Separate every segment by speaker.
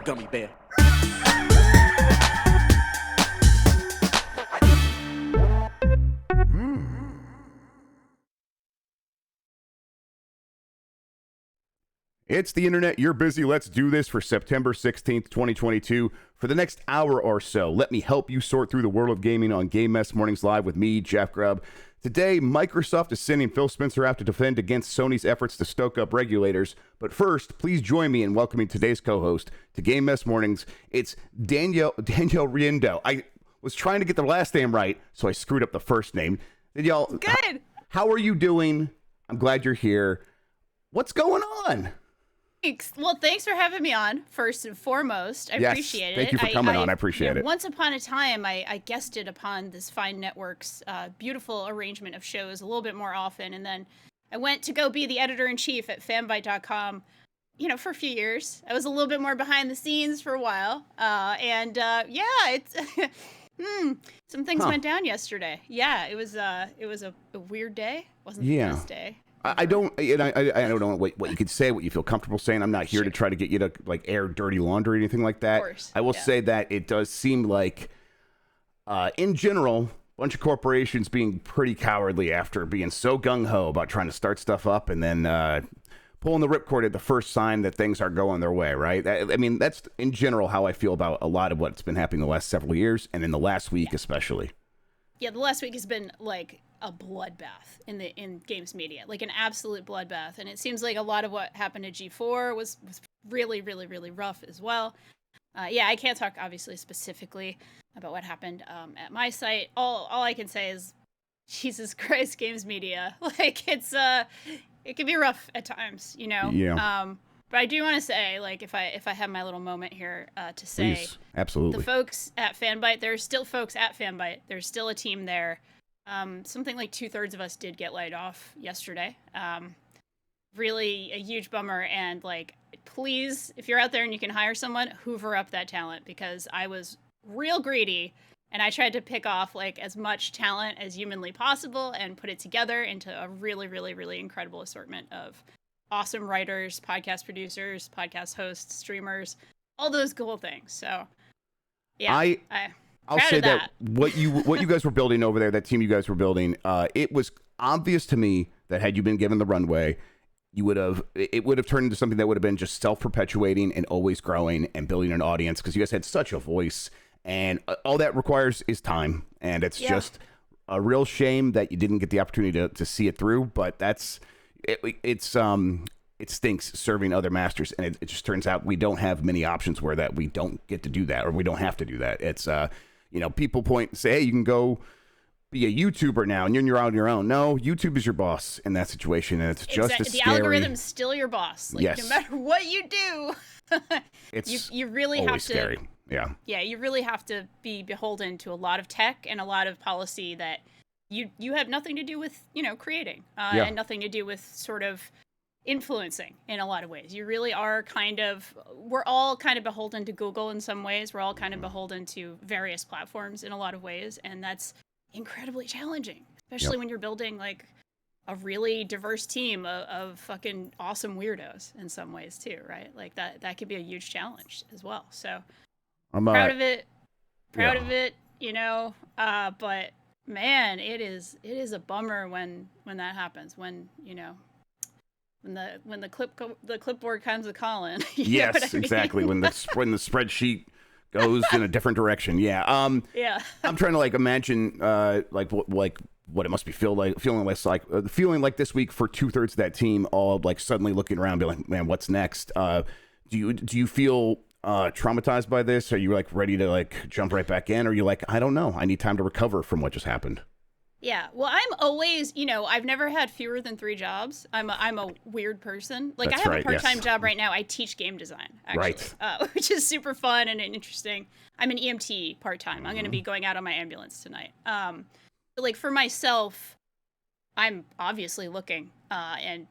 Speaker 1: gummy bear.
Speaker 2: It's the internet. You're busy. Let's do this for September 16th, 2022. For the next hour or so, let me help you sort through the world of gaming on Game Mess Mornings Live with me, Jeff Grubb. Today, Microsoft is sending Phil Spencer out to defend against Sony's efforts to stoke up regulators. But first, please join me in welcoming today's co-host to Game Mess Mornings. It's Danielle Riendo. I was trying to get the last name right, so I screwed up the first name. Danielle,
Speaker 3: good.
Speaker 2: How are you doing? I'm glad you're here. What's going on?
Speaker 3: Thanks. Well, thanks for having me on, first and foremost. I appreciate it.
Speaker 2: Thank you for coming on. I appreciate it.
Speaker 3: Once upon a time, I guested upon this fine network's beautiful arrangement of shows a little bit more often, and then I went to go be the editor-in-chief at fanbyte.com, for a few years. I was a little bit more behind the scenes for a while, it's... some things went down yesterday. Yeah, it was a weird day. Wasn't the best day.
Speaker 2: I don't know what you could say, what you feel comfortable saying. I'm not here to try to get you to air dirty laundry or anything like that.
Speaker 3: Of course.
Speaker 2: I will say that it does seem like, in general, a bunch of corporations being pretty cowardly after being so gung-ho about trying to start stuff up and then pulling the ripcord at the first sign that things are going their way, right? I mean, that's in general how I feel about a lot of what's been happening the last several years, and in the last week especially. Yeah,
Speaker 3: the last week has been like a bloodbath in games media, like an absolute bloodbath. And it seems like a lot of what happened at G4 was really, really, really rough as well. I can't talk obviously specifically about what happened at my site. All I can say is, Jesus Christ, games media. Like it can be rough at times,
Speaker 2: Yeah.
Speaker 3: But I do want to say, if I have my little moment here to say,
Speaker 2: please, absolutely.
Speaker 3: The folks at Fanbyte, there's still folks at Fanbyte. There's still a team there. Something like 2/3 of us did get laid off yesterday. Really a huge bummer. And please, if you're out there and you can hire someone, hoover up that talent, because I was real greedy and I tried to pick off as much talent as humanly possible and put it together into a really, really, really incredible assortment of awesome writers, podcast producers, podcast hosts, streamers, all those cool things. So yeah,
Speaker 2: I'll say that what you guys were building over there, that team you guys were building, it was obvious to me that had you been given the runway, it would have turned into something that would have been just self-perpetuating and always growing and building an audience, because you guys had such a voice, and all that requires is time, and it's just a real shame that you didn't get the opportunity to see it through. But it stinks serving other masters, and it just turns out we don't have many options where that we don't get to do that, or we don't have to do that. It's people point and say, hey, you can go be a YouTuber now and you're on your own. No, YouTube is your boss in that situation, and it's just as
Speaker 3: the
Speaker 2: scary.
Speaker 3: algorithm's still your boss. No matter what you do,
Speaker 2: it's
Speaker 3: you really
Speaker 2: always
Speaker 3: have to.
Speaker 2: Scary. Yeah,
Speaker 3: you really have to be beholden to a lot of tech and a lot of policy that you have nothing to do with creating and nothing to do with sort of influencing in a lot of ways. You really are we're all kind of beholden to Google in some ways. We're all kind of beholden to various platforms in a lot of ways, and that's incredibly challenging, especially when you're building a really diverse team of fucking awesome weirdos in some ways too, right? That could be a huge challenge as well. So I'm proud of it, but man, it is a bummer when that happens, when the clipboard comes a calling.
Speaker 2: Yes, exactly. When the spreadsheet goes in a different direction. Yeah. I'm trying to imagine what it must be feeling like this week for 2/3 of that team, all suddenly looking around, be like, man, what's next? Do you feel traumatized by this? Are you ready to jump right back in? Or are you I don't know, I need time to recover from what just happened?
Speaker 3: Yeah, well, I'm always, I've never had fewer than 3 jobs. I'm a weird person. I have a part-time job right now. I teach game design, actually, which is super fun and interesting. I'm an EMT part-time. I'm going to be going out on my ambulance tonight. But for myself, I'm obviously looking and,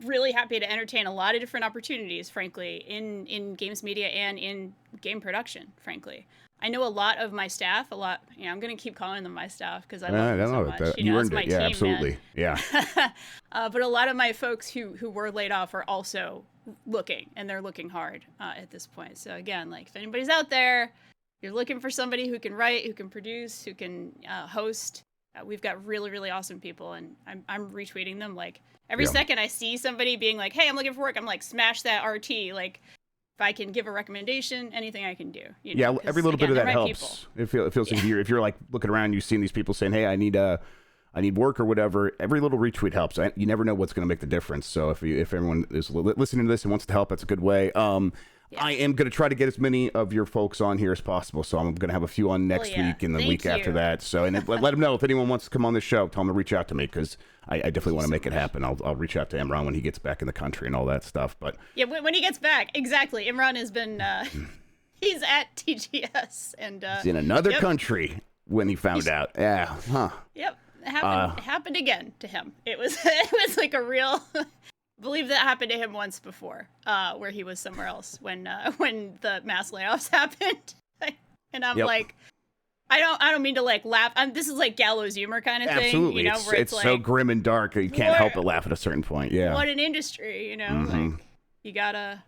Speaker 3: really happy to entertain a lot of different opportunities, frankly, in games media and in game production, frankly. I know a lot of my staff, I'm going to keep calling them my staff because I love them so much.
Speaker 2: You earned
Speaker 3: it.
Speaker 2: Yeah, team, absolutely. Man. Yeah.
Speaker 3: But a lot of my folks who were laid off are also looking, and they're looking hard at this point. So again, like if anybody's out there, you're looking for somebody who can write, who can produce, who can host. We've got really, really awesome people, and I'm retweeting them. Like every second I see somebody being like, "Hey, I'm looking for work," I'm like, "Smash that RT!" Like if I can give a recommendation, anything I can do. You know?
Speaker 2: Yeah, every little bit of that helps. It feels like if you're like looking around, you've seen these people saying, "Hey, I need work or whatever." Every little retweet helps. You never know what's going to make the difference. So if everyone is listening to this and wants to help, that's a good way. I am going to try to get as many of your folks on here as possible. So I'm going to have a few on next week and the week after that. So and let them know if anyone wants to come on the show. Tell them to reach out to me because I definitely want to make it happen. I'll reach out to Imran when he gets back in the country and all that stuff. But
Speaker 3: yeah, when he gets back, exactly. Imran has been he's at TGS and
Speaker 2: he's in another country when he found out. Yeah, huh?
Speaker 3: Yep, it happened again to him. It was like a real. I believe that happened to him once before, where he was somewhere else when the mass layoffs happened, and I'm like, I don't mean to like laugh. This is like gallows humor kind of thing.
Speaker 2: Absolutely,
Speaker 3: you know, where
Speaker 2: it's
Speaker 3: like,
Speaker 2: so grim and dark you can't help but laugh at a certain point. Yeah,
Speaker 3: what an industry, you know. Like you gotta.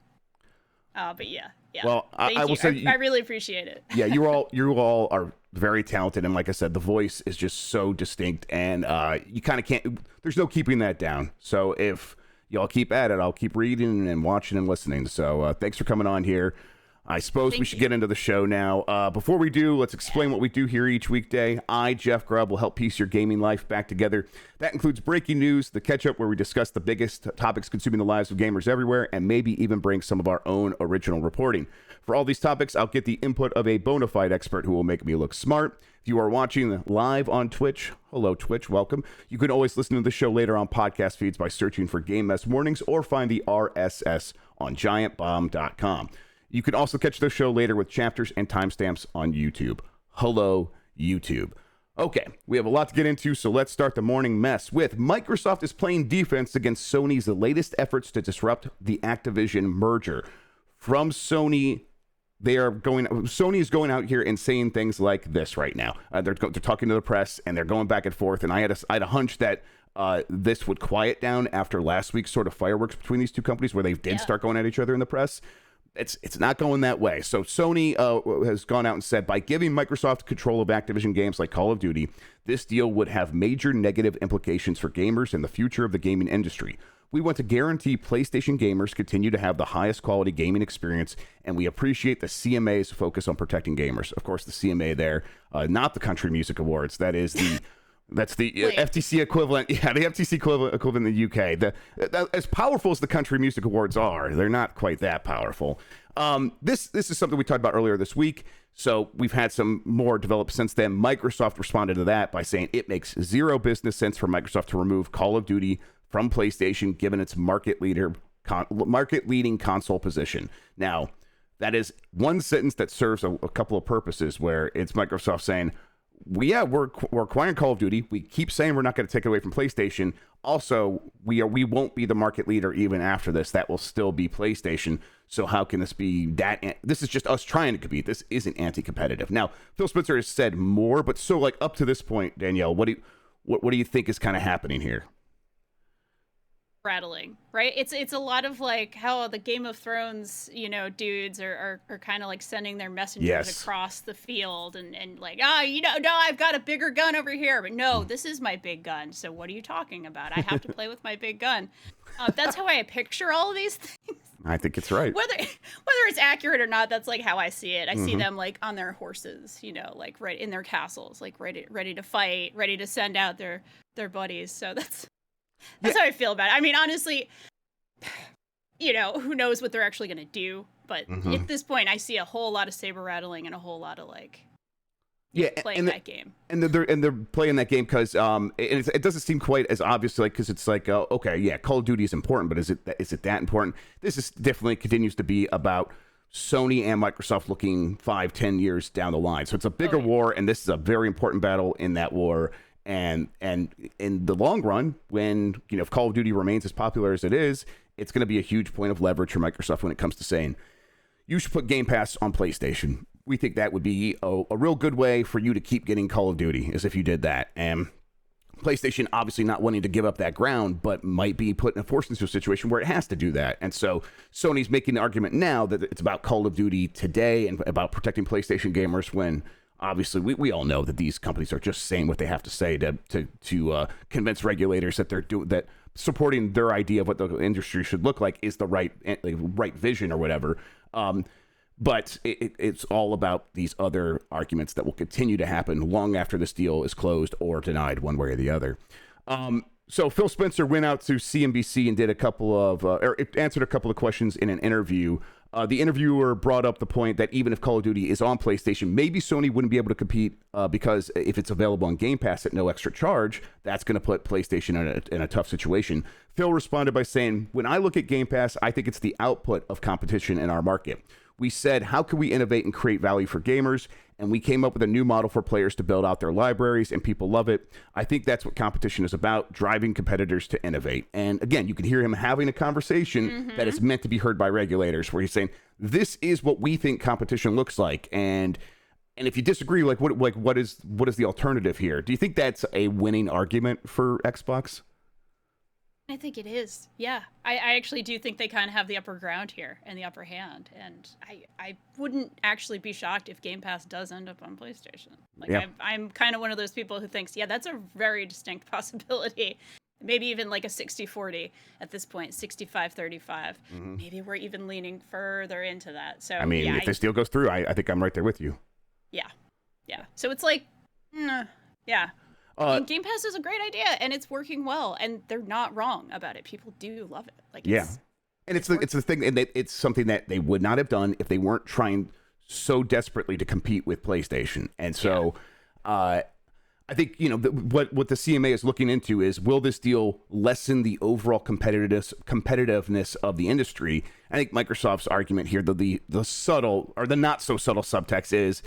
Speaker 3: But yeah.
Speaker 2: Well, I will say
Speaker 3: I really appreciate it.
Speaker 2: Yeah, you all are very talented, and like I said, the voice is just so distinct, and you kind of can't. There's no keeping that down. So if y'all keep at it, I'll keep reading and watching and listening. So thanks for coming on here. I suppose we should get into the show now. Before we do, let's explain what we do here each weekday. I, Jeff Grubb, will help piece your gaming life back together. That includes breaking news, the catch-up where we discuss the biggest topics consuming the lives of gamers everywhere, and maybe even bring some of our own original reporting. For all these topics, I'll get the input of a bona fide expert who will make me look smart. If you are watching live on Twitch, hello Twitch, welcome. You can always listen to the show later on podcast feeds by searching for Game Mess Mornings or find the RSS on giantbomb.com. You can also catch the show later with chapters and timestamps on YouTube. Hello, YouTube. Okay, we have a lot to get into, so let's start the morning mess with Microsoft is playing defense against Sony's latest efforts to disrupt the Activision merger. From Sony, Sony is going out here and saying things like this right now. They're talking to the press and they're going back and forth. And I had a hunch that this would quiet down after last week's sort of fireworks between these two companies, where they did start going at each other in the press. It's not going that way. So Sony has gone out and said, by giving Microsoft control of Activision games like Call of Duty, this deal would have major negative implications for gamers and the future of the gaming industry. We want to guarantee PlayStation gamers continue to have the highest quality gaming experience, and we appreciate the CMA's focus on protecting gamers. Of course, the CMA there, not the Country Music Awards. That's the FTC equivalent. Yeah, the FTC equivalent in the UK. As powerful as the Country Music Awards are, they're not quite that powerful. This is something we talked about earlier this week. So we've had some more developed since then. Microsoft responded to that by saying it makes zero business sense for Microsoft to remove Call of Duty from PlayStation, given its market-leading console position. Now, that is one sentence that serves a couple of purposes, where it's Microsoft saying, we're acquiring Call of Duty. We keep saying we're not going to take it away from PlayStation. Also, we won't be the market leader even after this. That will still be PlayStation. So how can this be that? This is just us trying to compete. This isn't anti-competitive. Now, Phil Spencer has said more, but so like up to this point, Danielle, what do you think is kind of happening here?
Speaker 3: Rattling, right? It's a lot of like how the Game of Thrones, dudes are kind of like sending their messengers across the field and like, no, I've got a bigger gun over here, but no, this is my big gun. So what are you talking about? I have to play with my big gun. That's how I picture all of these things.
Speaker 2: I think it's right.
Speaker 3: Whether it's accurate or not, that's like how I see it. I see them like on their horses, like right in their castles, like ready to fight, ready to send out their buddies. So that's how I feel about it. I mean, honestly, who knows what they're actually going to do. But at this point, I see a whole lot of saber rattling and a whole lot of like playing that game.
Speaker 2: And they're playing that game because it doesn't seem quite as obvious, like, because it's like, Call of Duty is important, but is it that important? This is definitely continues to be about Sony and Microsoft looking 5-10 years down the line. So it's a bigger war, and this is a very important battle in that war. And in the long run, when if Call of Duty remains as popular as it is, it's going to be a huge point of leverage for Microsoft when it comes to saying you should put Game Pass on PlayStation. We think that would be a real good way for you to keep getting Call of Duty, as if you did that. And PlayStation obviously not wanting to give up that ground, but might be forced into a situation where it has to do that. And so Sony's making the argument now that it's about Call of Duty today and about protecting PlayStation gamers, when obviously we all know that these companies are just saying what they have to say to convince regulators that that supporting their idea of what the industry should look like is the right vision or whatever. But it's all about these other arguments that will continue to happen long after this deal is closed or denied one way or the other. So Phil Spencer went out to CNBC and did answered a couple of questions in an interview. The interviewer brought up the point that even if Call of Duty is on PlayStation, maybe Sony wouldn't be able to compete because if it's available on Game Pass at no extra charge, that's going to put PlayStation in a tough situation. Phil responded by saying, "When I look at Game Pass, I think it's the output of competition in our market. We said, how can we innovate and create value for gamers? And we came up with a new model for players to build out their libraries, and people love it. I think that's what competition is about, driving competitors to innovate." And again, you can hear him having a conversation that is meant to be heard by regulators, where he's saying, this is what we think competition looks like. And if you disagree, what is the alternative here? Do you think that's a winning argument for Xbox?
Speaker 3: I think it is. Yeah. I actually do think they kind of have the upper ground here and the upper hand. And I wouldn't actually be shocked if Game Pass does end up on PlayStation. I'm kind of one of those people who thinks, yeah, that's a very distinct possibility. Maybe even like a 60-40 at this point, 65-35. Maybe we're even leaning further into that. So
Speaker 2: if this deal goes through, I think I'm right there with you. Yeah.
Speaker 3: Yeah. So it's like, yeah. And Game Pass is a great idea, and it's working well, and they're not wrong about it. People do love it.
Speaker 2: And it's the thing, and it's something that they would not have done if they weren't trying so desperately to compete with PlayStation. And so, I think what the CMA is looking into is, will this deal lessen the overall competitiveness of the industry? I think Microsoft's argument here, the subtle or the not so subtle subtext is,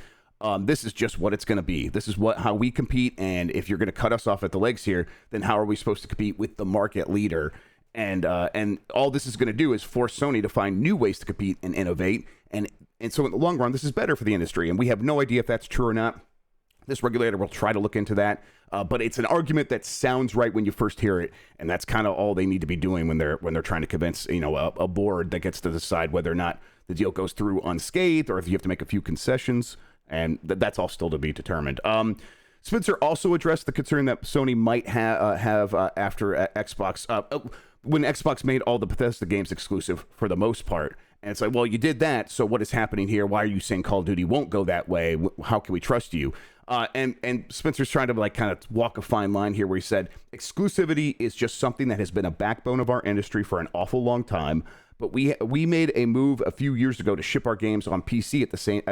Speaker 2: this is just what it's going to be. This is how we compete, and if you're going to cut us off at the legs here, then how are we supposed to compete with the market leader? And all this is going to do is force Sony to find new ways to compete and innovate, and so in the long run, this is better for the industry. And we have no idea if that's true or not. This regulator will try to look into that, but it's an argument that sounds right when you first hear it, and that's kind of all they need to be doing when they're trying to convince a board that gets to decide whether or not the deal goes through unscathed or if you have to make a few concessions. And that's all still to be determined. Spencer also addressed the concern that Sony might have after Xbox, when Xbox made all the Bethesda games exclusive for the most part. And it's like, well, you did that, so what is happening here? Why are you saying Call of Duty won't go that way? How can we trust you? And Spencer's trying to kind of walk a fine line here, where he said, exclusivity is just something that has been a backbone of our industry for an awful long time. But we made a move a few years ago to ship our games on PC at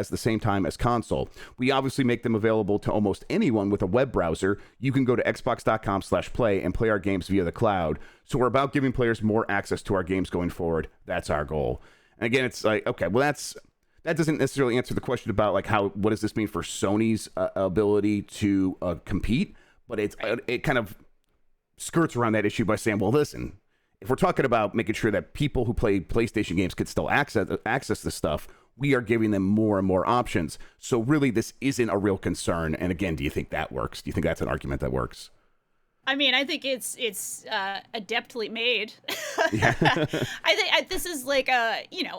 Speaker 2: the same time as console. We obviously make them available to almost anyone with a web browser. You can go to xbox.com/play and play our games via the cloud. So we're about giving players more access to our games going forward. That's our goal. And again, it's like, okay, well, that doesn't necessarily answer the question about what does this mean for Sony's ability to compete? But it kind of skirts around that issue by saying, well, listen, if we're talking about making sure that people who play PlayStation games could still access this stuff, we are giving them more and more options. So really, this isn't a real concern. And again, do you think that works? Do you think that's an argument that works?
Speaker 3: I mean, I think it's adeptly made.
Speaker 2: Yeah.
Speaker 3: I think this is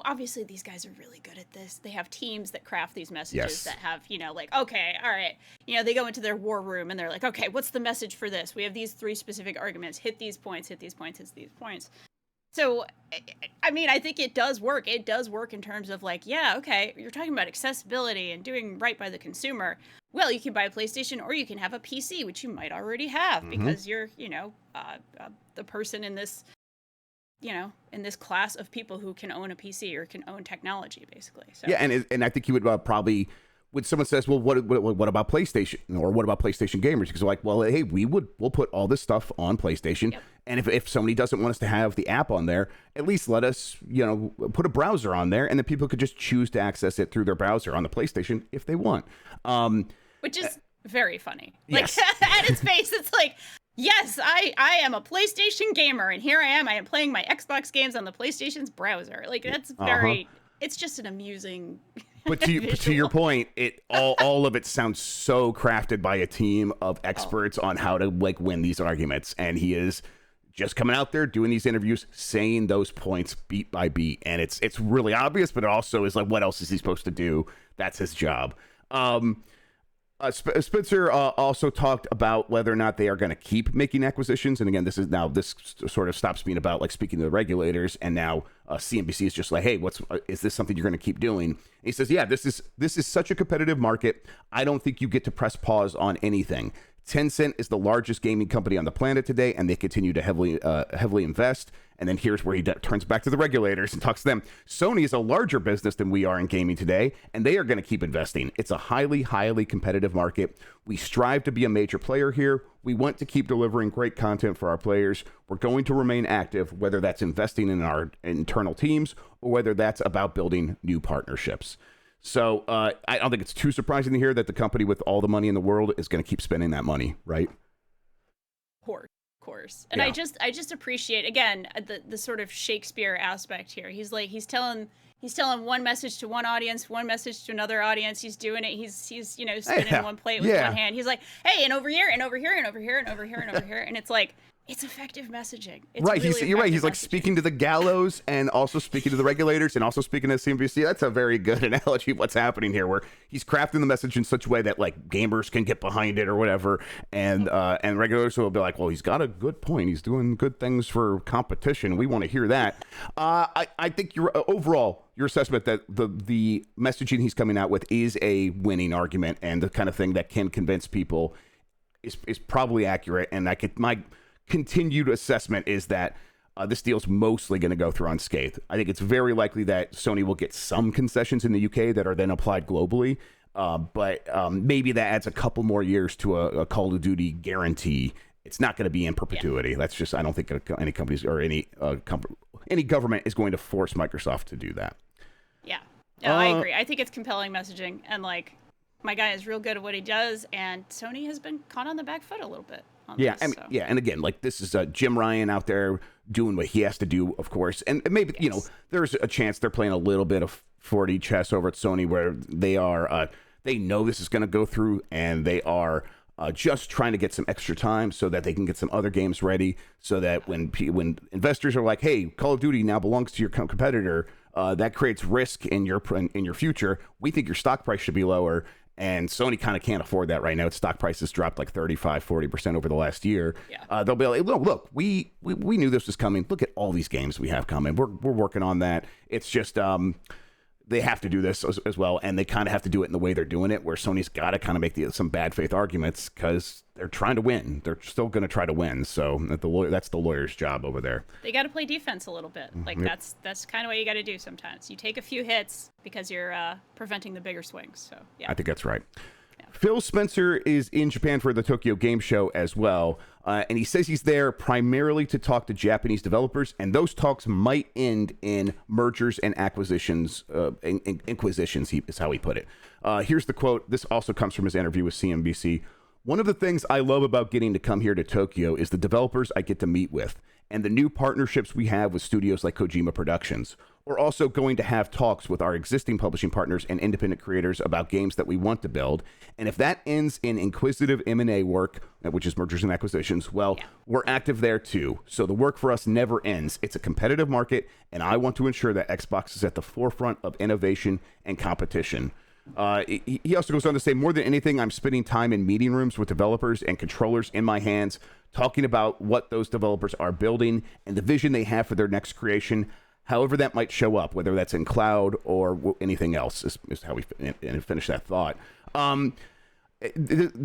Speaker 3: obviously these guys are really good at this. They have teams that craft these messages that have, okay, all right. They go into their war room and they're like, okay, what's the message for this? We have these 3 specific arguments. Hit these points, hit these points, hit these points. So, I mean, I think it does work. It does work in terms of okay, you're talking about accessibility and doing right by the consumer. Well, you can buy a PlayStation or you can have a PC, which you might already have because you're, the person in this, in this class of people who can own a PC or can own technology, basically. So.
Speaker 2: Yeah, and I think you would probably, when someone says, well, what about PlayStation, or what about PlayStation gamers? Because they're like, well, hey, we'll put all this stuff on PlayStation. Yep. And if somebody doesn't want us to have the app on there, at least let us, put a browser on there, and then people could just choose to access it through their browser on the PlayStation if they want.
Speaker 3: Which is very funny.
Speaker 2: Yes.
Speaker 3: At its face, it's like, yes, I am a PlayStation gamer, and here I am playing my Xbox games on the PlayStation's browser. That's very it's just an amusing.
Speaker 2: But to your point, all of it sounds so crafted by a team of experts on how to like win these arguments, and he is just coming out there doing these interviews, saying those points beat by beat, and it's really obvious, but it also is like, what else is he supposed to do? That's his job. Spencer also talked about whether or not they are going to keep making acquisitions. And again, this sort of stops being about like speaking to the regulators. And now CNBC is just like, hey, is this something you're going to keep doing? And he says, yeah, this is such a competitive market. I don't think you get to press pause on anything. Tencent is the largest gaming company on the planet today, and they continue to heavily invest. And then here's where he turns back to the regulators and talks to them. Sony is a larger business than we are in gaming today, and they are going to keep investing. It's a highly, highly competitive market. We strive to be a major player here. We want to keep delivering great content for our players. We're going to remain active, whether that's investing in our internal teams or whether that's about building new partnerships. So I don't think it's too surprising to hear that the company with all the money in the world is going to keep spending that money, right?
Speaker 3: Of course. And yeah. I just appreciate, again, the sort of Shakespeare aspect here. He's telling one message to one audience, one message to another audience. He's doing it. He's spinning one plate with one hand. He's like, hey, and over here, and over here, and over here, and over here, and over here. And it's like, it's effective messaging. It's
Speaker 2: right.
Speaker 3: Really
Speaker 2: you're right. He's like speaking to the gallows and also speaking to the regulators and also speaking to CNBC. That's a very good analogy of what's happening here, where he's crafting the message in such a way that like gamers can get behind it or whatever. And regulators will be like, well, he's got a good point. He's doing good things for competition. We want to hear that. I think your assessment that the messaging he's coming out with is a winning argument and the kind of thing that can convince people is probably accurate. And my continued assessment is that this deal's mostly going to go through unscathed. I think it's very likely that Sony will get some concessions in the UK that are then applied globally, but maybe that adds a couple more years to a Call of Duty guarantee. It's not going to be in perpetuity. Yeah. That's just, I don't think any companies or any government is going to force Microsoft to do that.
Speaker 3: Yeah, no, I agree. I think it's compelling messaging, and like, my guy is real good at what he does, and Sony has been caught on the back foot a little bit.
Speaker 2: Yeah, and again, like this is Jim Ryan out there doing what he has to do, of course, and maybe there's a chance they're playing a little bit of 4D chess over at Sony, where they know this is going to go through, and they are just trying to get some extra time so that they can get some other games ready, so that when investors are like, hey, Call of Duty now belongs to your competitor, that creates risk in your future. We think your stock price should be lower. And Sony kind of can't afford that right now. Its stock price has dropped like 35-40% over the last year. Yeah. They'll be like, look, we knew this was coming. Look at all these games we have coming. We're working on that. It's just they have to do this as well, and they kind of have to do it in the way they're doing it, where Sony's got to kind of make some bad faith arguments because they're trying to win. They're still going to try to win. So that's the lawyer's job over there. They
Speaker 3: got to play defense a little bit. Like that's kind of what you got to do sometimes. You take a few hits because you're preventing the bigger swings. So yeah,
Speaker 2: I think that's right. Yeah. Phil Spencer is in Japan for the Tokyo Game Show as well. And he says he's there primarily to talk to Japanese developers, and those talks might end in mergers and acquisitions, inquisitions, is how he put it. Here's the quote. This also comes from his interview with CNBC. One of the things I love about getting to come here to Tokyo is the developers I get to meet with and the new partnerships we have with studios like Kojima Productions. We're also going to have talks with our existing publishing partners and independent creators about games that we want to build. And if that ends in inquisitive M&A work, which is mergers and acquisitions, well, we're active there too. So the work for us never ends. It's a competitive market, and I want to ensure that Xbox is at the forefront of innovation and competition. He also goes on to say, more than anything, I'm spending time in meeting rooms with developers and controllers in my hands, talking about what those developers are building and the vision they have for their next creation, however that might show up, whether that's in cloud or anything else, is how we finish that thought.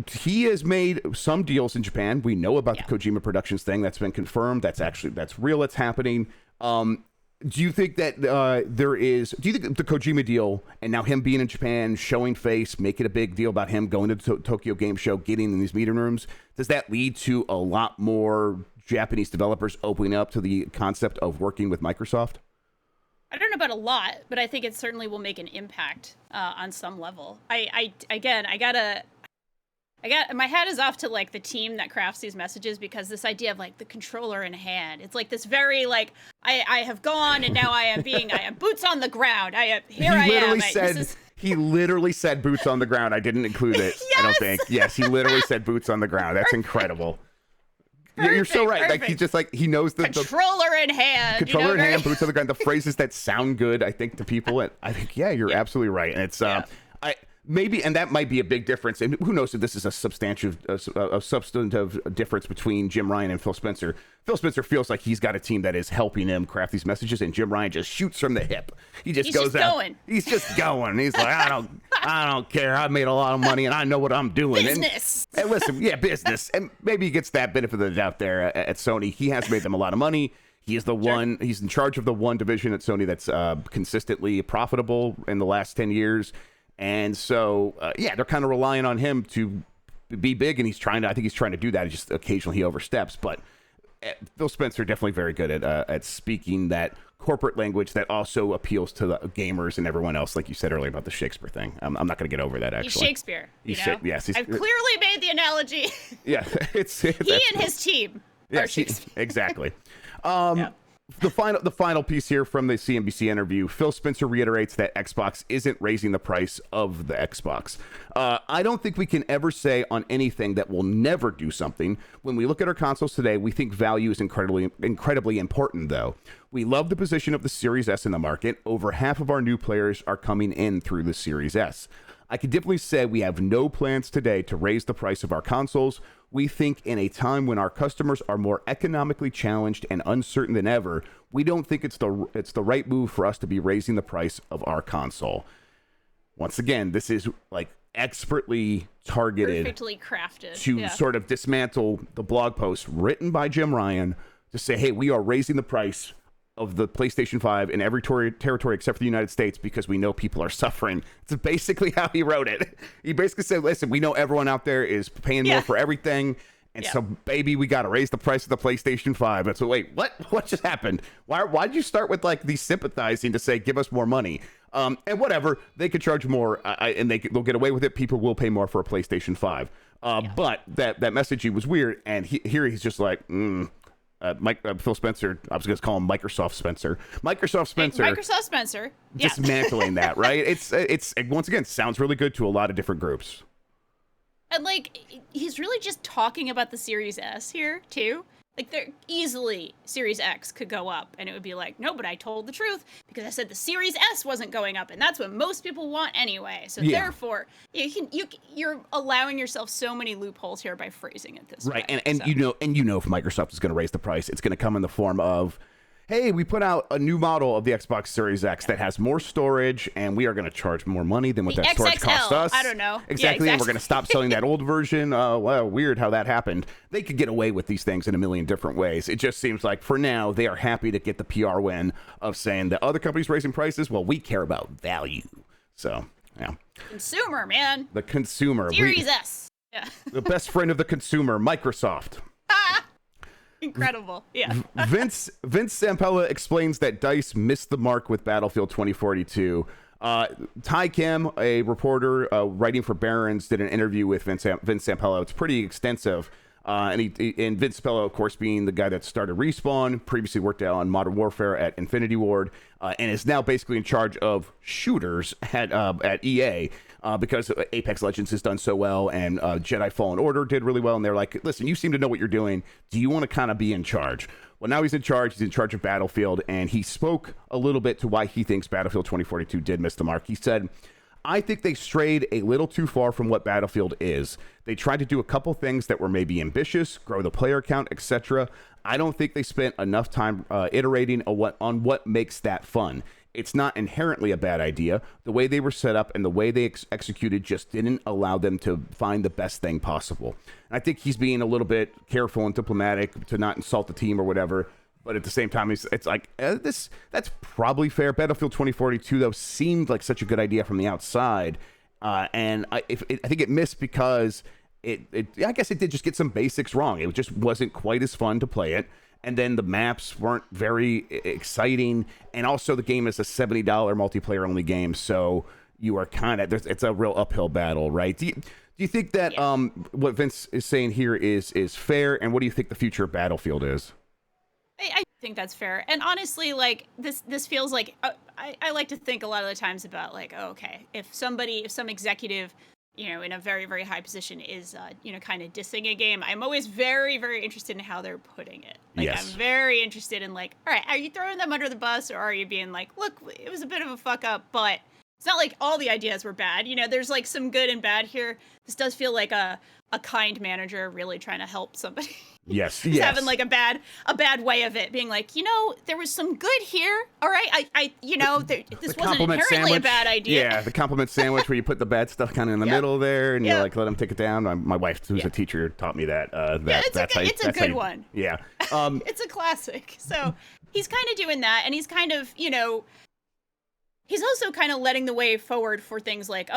Speaker 2: He has made some deals in Japan. We know about the Kojima Productions thing. That's been confirmed. That's real. It's happening. Do you think that do you think the Kojima deal and now him being in Japan, showing face, making a big deal about him going to the Tokyo Game Show, getting in these meeting rooms, does that lead to a lot more Japanese developers opening up to the concept of working with Microsoft?
Speaker 3: I don't know about a lot, but I think it certainly will make an impact on some level. My hat is off to like the team that crafts these messages, because this idea of like the controller in hand, it's like this very like, I have gone, and now I am boots on the ground. He
Speaker 2: literally said boots on the ground. I didn't include it.
Speaker 3: Yes!
Speaker 2: I don't think. Yes, he literally said boots on the ground. That's incredible. You're so right.
Speaker 3: Perfect.
Speaker 2: Like, he just, like, he knows the
Speaker 3: controller in hand.
Speaker 2: Controller in hand, boots on the ground. The phrases that sound good, I think, to people. And I think, you're absolutely right. And it's, maybe, and that might be a big difference. And who knows if this is a substantive difference between Jim Ryan and Phil Spencer. Phil Spencer feels like he's got a team that is helping him craft these messages, and Jim Ryan just shoots from the hip. He's just going. He's just going. He's like, I don't care. I made a lot of money, and I know what I'm doing.
Speaker 3: Business.
Speaker 2: And listen, business. And maybe he gets that benefit of the doubt there at Sony. He has made them a lot of money. He is the one. He's in charge of the one division at Sony that's consistently profitable in the last 10 years. And so, they're kind of relying on him to be big, and I think he's trying to do that. It's just occasionally he oversteps. But Phil Spencer definitely very good at speaking that corporate language that also appeals to the gamers and everyone else, like you said earlier about the Shakespeare thing. I'm not going to get over that, actually.
Speaker 3: He's Shakespeare.
Speaker 2: Yes.
Speaker 3: I've clearly made the analogy.
Speaker 2: Yeah. He
Speaker 3: and his team are Shakespeare.
Speaker 2: Exactly. The final piece here from the CNBC interview, Phil Spencer reiterates that Xbox isn't raising the price of the Xbox. I don't think we can ever say on anything that we'll never do something. When we look at our consoles today, we think value is incredibly important, though. We love the position of the Series S in the market. Over half of our new players are coming in through the Series S. I can definitely say we have no plans today to raise the price of our consoles. We think in a time when our customers are more economically challenged and uncertain than ever, we don't think it's the right move for us to be raising the price of our console. Once again, this is like expertly targeted,
Speaker 3: perfectly crafted
Speaker 2: to sort of dismantle the blog post written by Jim Ryan to say, hey, we are raising the price of the PlayStation 5 in every territory except for the United States because we know people are suffering. It's basically how he wrote it. He basically said, listen, we know everyone out there is paying more for everything, and so, baby, we got to raise the price of the PlayStation 5. And so, wait, what just happened? Why'd you start with, like, the sympathizing to say, give us more money? And whatever, they could charge more, and they'll get away with it. People will pay more for a PlayStation 5. But that messaging was weird, and here he's just like, Phil Spencer, I was going to call him Microsoft Spencer. Microsoft Spencer. Dismantling that, right? It's once again, sounds really good to a lot of different groups.
Speaker 3: And, like, he's really just talking about the Series S here, too. Like, they're easily Series X could go up, and it would be like, no, but I told the truth because I said the Series S wasn't going up, and that's what most people want anyway. So therefore, you're allowing yourself so many loopholes here by phrasing it this way.
Speaker 2: Right, and you know if Microsoft is going to raise the price, it's going to come in the form of, hey, we put out a new model of the Xbox Series X that has more storage, and we are going to charge more money than what that storage cost us.
Speaker 3: I don't know.
Speaker 2: Exactly, and we're going to stop selling that old version. Well, weird how that happened. They could get away with these things in a million different ways. It just seems like, for now, they are happy to get the PR win of saying that other companies raising prices, well, we care about value. So, yeah.
Speaker 3: Consumer, man.
Speaker 2: The consumer.
Speaker 3: Series S. Yeah.
Speaker 2: The best friend of the consumer, Microsoft.
Speaker 3: Incredible. Yeah.
Speaker 2: Vince Zampella explains that DICE missed the mark with Battlefield 2042. Ty Kim, a reporter writing for Barron's, did an interview with Vince Zampella. It's pretty extensive. And Vince Zampella, of course, being the guy that started Respawn, previously worked out on Modern Warfare at Infinity Ward, and is now basically in charge of shooters at EA. Because Apex Legends has done so well, and Jedi Fallen Order did really well, and they're like, listen, you seem to know what you're doing. Do you want to kind of be in charge? Well, now he's in charge. He's in charge of Battlefield, and he spoke a little bit to why he thinks Battlefield 2042 did miss the mark. He said, I think they strayed a little too far from what Battlefield is. They tried to do a couple things that were maybe ambitious, grow the player count, etc. I don't think they spent enough time iterating on what makes that fun. It's not inherently a bad idea. The way they were set up and the way they executed just didn't allow them to find the best thing possible. And I think he's being a little bit careful and diplomatic to not insult the team or whatever. But at the same time, it's like, that's probably fair. Battlefield 2042, though, seemed like such a good idea from the outside. And I think it missed because I guess it did just get some basics wrong. It just wasn't quite as fun to play it. And then the maps weren't very exciting. And also the game is a $70 multiplayer only game. So you are kind of, it's a real uphill battle, right? Do you think that what Vince is saying here is fair? And what do you think the future of Battlefield is?
Speaker 3: I think that's fair. And honestly, like this feels like I like to think a lot of the times about like, oh, okay, if some executive, in a very, very high position is, kind of dissing a game, I'm always very, very interested in how they're putting it. Like,
Speaker 2: yes.
Speaker 3: I'm very interested in like, all right, are you throwing them under the bus, or are you being like, look, it was a bit of a fuck up, but it's not like all the ideas were bad. There's like some good and bad here. This does feel like a kind manager really trying to help somebody.
Speaker 2: Yes.
Speaker 3: Just having like a bad way of it, being like, there was some good here. All right, this wasn't inherently
Speaker 2: sandwich.
Speaker 3: A bad idea.
Speaker 2: Yeah, the compliment sandwich where you put the bad stuff kind of in the middle there, and you like let them take it down. My wife, who's a teacher, taught me that.
Speaker 3: It's a good one.
Speaker 2: Yeah,
Speaker 3: it's a classic. So he's kind of doing that, and he's kind of, he's also kind of letting the way forward for things like,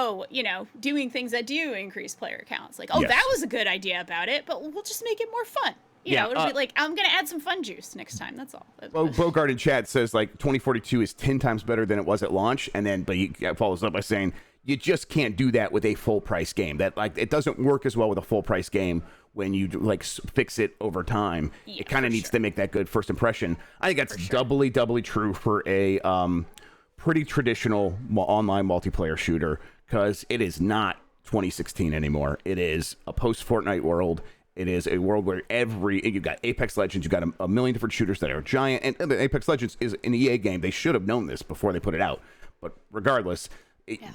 Speaker 3: doing things that do increase player counts. Like, that was a good idea about it, but we'll just make it more fun. It'll be like, I'm going to add some fun juice next time. That's all.
Speaker 2: Bogart in chat says, like, 2042 is 10 times better than it was at launch. But he follows up by saying, you just can't do that with a full-price game. That, like, it doesn't work as well with a full-price game when you, like, fix it over time. It kind of needs to make that good first impression. I think that's doubly true for a pretty traditional online multiplayer shooter, because it is not 2016 anymore. It is a post-Fortnite world. It is a world where you've got Apex Legends, you've got a million different shooters that are giant, and Apex Legends is an EA game. They should have known this before they put it out. But regardless,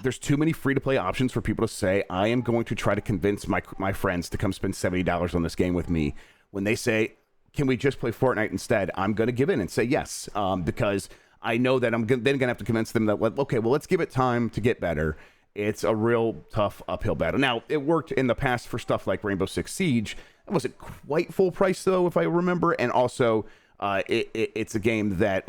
Speaker 2: there's too many free-to-play options for people to say, I am going to try to convince my friends to come spend $70 on this game with me. When they say, can we just play Fortnite instead? I'm going to give in and say yes, because I know that I'm then going to have to convince them that, okay, well, let's give it time to get better. It's a real tough uphill battle. Now, it worked in the past for stuff like Rainbow Six Siege. It wasn't quite full price, though, if I remember. And also, it's a game that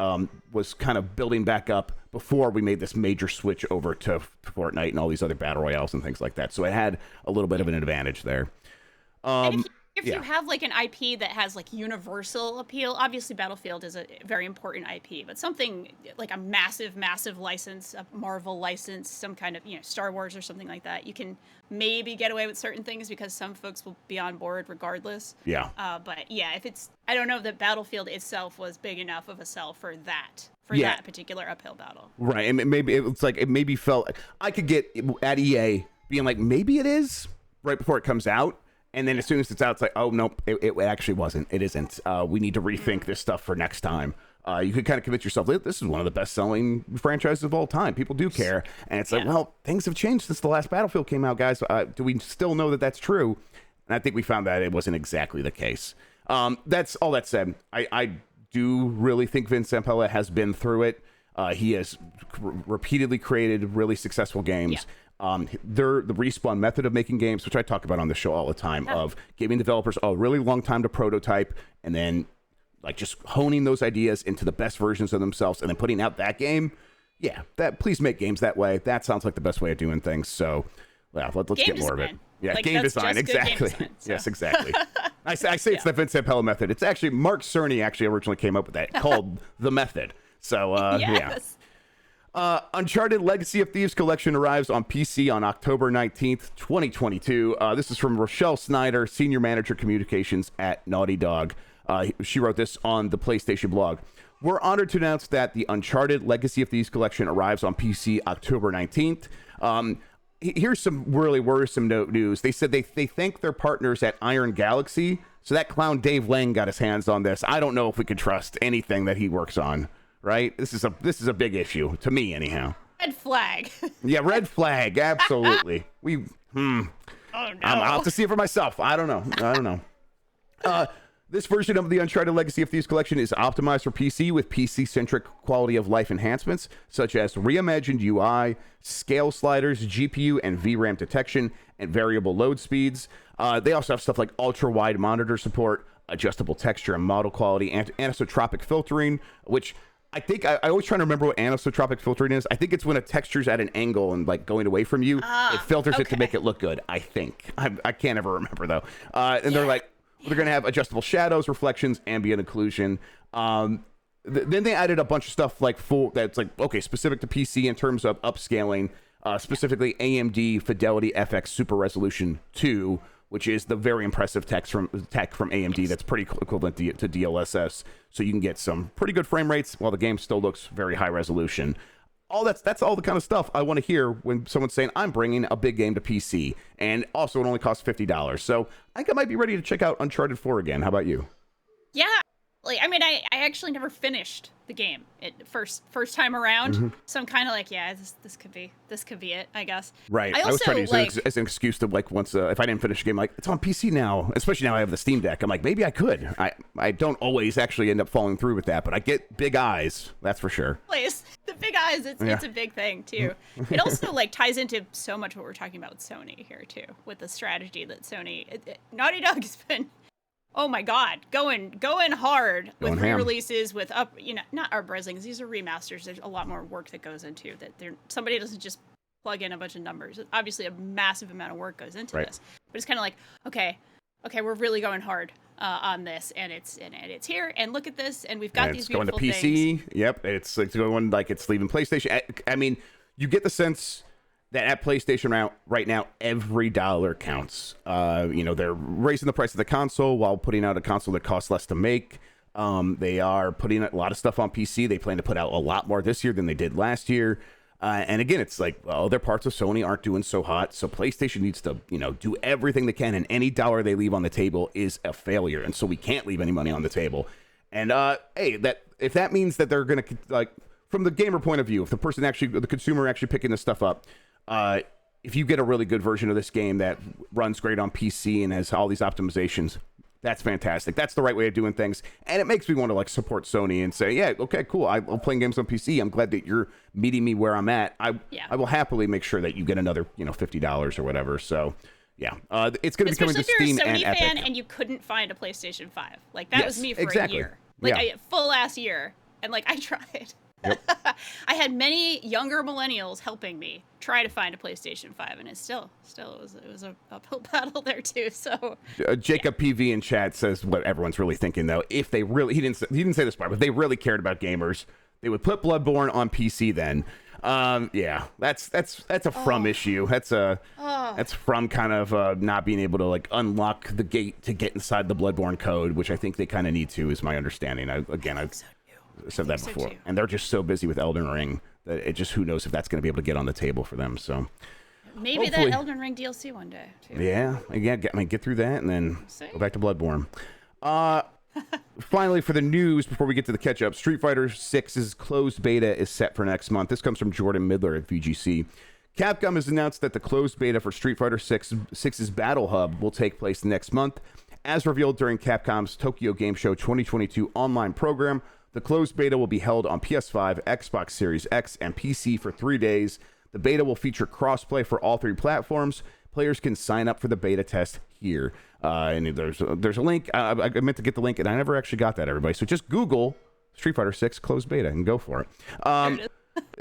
Speaker 2: was kind of building back up before we made this major switch over to Fortnite and all these other battle royales and things like that. So it had a little bit of an advantage there.
Speaker 3: If you have like an IP that has like universal appeal, obviously Battlefield is a very important IP, but something like a massive license, a Marvel license, some kind of, Star Wars or something like that, you can maybe get away with certain things because some folks will be on board regardless.
Speaker 2: Yeah.
Speaker 3: But yeah, I don't know if that Battlefield itself was big enough of a sell for that particular uphill battle.
Speaker 2: Right. And it maybe felt, I could get at EA being like, maybe it is right before it comes out. And then as soon as it's out, it's like, oh, nope, it actually wasn't. It isn't. We need to rethink this stuff for next time. You could kind of convince yourself, this is one of the best-selling franchises of all time. People do care. And it's like, well, things have changed since the last Battlefield came out, guys. Do we still know that that's true? And I think we found that it wasn't exactly the case. That's all that said. I do really think Vince Zampella has been through it. He has repeatedly created really successful games. Yeah. The Respawn method of making games, which I talk about on the show all the time, of giving developers a really long time to prototype and then like just honing those ideas into the best versions of themselves and then putting out that game. Yeah, please make games that way. That sounds like the best way of doing things. So let's get more of it. Yeah, like, game design, exactly. Game design, so. Yes, exactly. I say it's the Vince Zampella method. It's actually Mark Cerny originally came up with that, called the method. So yes. Uncharted Legacy of Thieves Collection arrives on PC on October 19th, 2022. This is from Rochelle Snyder, Senior Manager Communications at Naughty Dog. She wrote this on the PlayStation blog. We're honored to announce that the Uncharted Legacy of Thieves Collection arrives on PC October 19th. Here's some really worrisome news. They said they thank their partners at Iron Galaxy. So that clown Dave Lang got his hands on this. I don't know if we could trust anything that he works on. Right? This is a big issue to me, anyhow.
Speaker 3: Red flag.
Speaker 2: Yeah, red flag. Absolutely.
Speaker 3: Oh no.
Speaker 2: I'll have to see it for myself. I don't know. This version of the Uncharted Legacy of Thieves collection is optimized for PC with PC-centric quality of life enhancements, such as reimagined UI, scale sliders, GPU and VRAM detection, and variable load speeds. They also have stuff like ultra-wide monitor support, adjustable texture and model quality, and anisotropic filtering, which I think I always try to remember what anisotropic filtering is. I think it's when a texture's at an angle and like going away from you, it filters it to make it look good. I think I can't ever remember though. They're like, they're going to have adjustable shadows, reflections, ambient occlusion. Then they added a bunch of stuff like that's like, okay, specific to PC in terms of upscaling, specifically AMD Fidelity FX Super Resolution 2, which is the very impressive tech from AMD that's pretty equivalent to DLSS. So you can get some pretty good frame rates while the game still looks very high resolution. That's all the kind of stuff I want to hear when someone's saying, I'm bringing a big game to PC. And also, it only costs $50. So I think I might be ready to check out Uncharted 4 again. How about you?
Speaker 3: Yeah. I mean, I actually never finished the game first time around, so I'm kind of like, yeah, this could be it, I guess.
Speaker 2: Right. I was trying to use it as an excuse to once if I didn't finish a game, it's on PC now. Especially now I have the Steam Deck. I'm like, maybe I could. I don't always actually end up following through with that, but I get big eyes. That's for sure.
Speaker 3: The big eyes. It's a big thing too. It also ties into so much what we're talking about with Sony here too, with the strategy that Sony, Naughty Dog has been. Oh my God, going hard with re-releases, with not up-resing, because these are remasters. There's a lot more work that goes into that. Somebody doesn't just plug in a bunch of numbers. Obviously, a massive amount of work goes into this. But it's kind of like, okay, we're really going hard on this, and it's here, and look at this, and we've got these beautiful things. It's going to PC.
Speaker 2: Yep, it's going it's leaving PlayStation. I mean, you get the sense that at PlayStation right now, every dollar counts. They're raising the price of the console while putting out a console that costs less to make. They are putting a lot of stuff on PC. They plan to put out a lot more this year than they did last year. And again, it's like, other parts of Sony aren't doing so hot. So PlayStation needs to, do everything they can. And any dollar they leave on the table is a failure. And so we can't leave any money on the table. And if that means that they're going to, from the gamer point of view, if the consumer actually picking this stuff up, if you get a really good version of this game that runs great on PC and has all these optimizations, that's fantastic. That's the right way of doing things. And it makes me want to support Sony and say, yeah, okay, cool. I'm playing games on PC. I'm glad that you're meeting me where I'm at. I will happily make sure that you get another, $50 or whatever. So yeah, it's going to be coming to Steam and Epic. Especially if you're a Sony fan
Speaker 3: and you couldn't find a PlayStation 5. That was me for a year. A full ass year. And I tried. Yep. I had many younger millennials helping me try to find a PlayStation 5, and it was a uphill battle there too. So
Speaker 2: Jacob PV in chat says what everyone's really thinking though. If they really, he didn't say this part, but if they really cared about gamers, they would put Bloodborne on PC then. That's a From issue. That's From kind of not being able to unlock the gate to get inside the Bloodborne code, which I think they kind of need to, is my understanding. I've said that before, and they're just so busy with Elden Ring that it just, who knows if that's going to be able to get on the table for them. So
Speaker 3: maybe hopefully, that Elden Ring DLC one day too.
Speaker 2: Yeah, get through that and then go back to Bloodborne. Finally, for the news before we get to the catch up, Street Fighter 6's closed beta is set for next month. This comes from Jordan Midler at VGC. Capcom has announced that the closed beta for Street Fighter 6's Battle Hub will take place next month. As revealed during Capcom's Tokyo Game Show 2022 online program, the closed beta will be held on PS5, Xbox Series X, and PC for 3 days. The beta will feature crossplay for all three platforms. Players can sign up for the beta test here. And there's a link. I meant to get the link, and I never actually got that, everybody. So just Google Street Fighter 6 closed beta and go for it.